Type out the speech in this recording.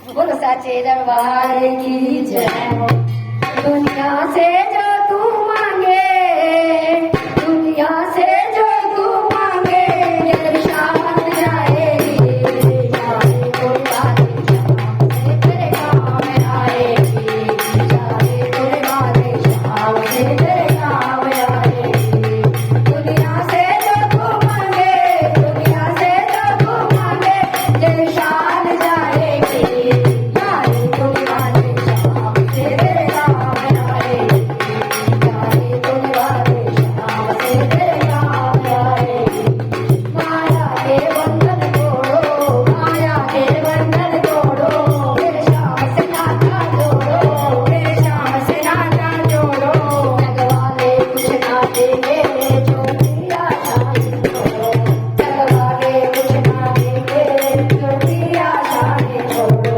बोलो साचे दरबार की जय। दुनिया से जो तू मांगे, दुनिया से जो तू मांगे, ये शान जाएगी, जाए कोई बादशाह से तेरे काम आएगी, जाए कोई बादशाह से तेरे काम आएगी। दुनिया से जो तू मांगे, दुनिया से जो तू मांगे, ये शान जाएगी, जाए कोई बादशाह से तेरे काम आएगी, जाए कोई बादशाह से तेरे काम आएगी। माया के बंधन तोड़ो, माया के बंधन तोड़ो, मेरे श्याम से नाता जोड़ो, मेरे श्याम से नाता जोड़ो। जग वाले कुछ ना देंगे जो तेरी आशाएं छोड़ो, जग वाले कुछ ना देंगे जो तेरी आशाएं छोड़ो।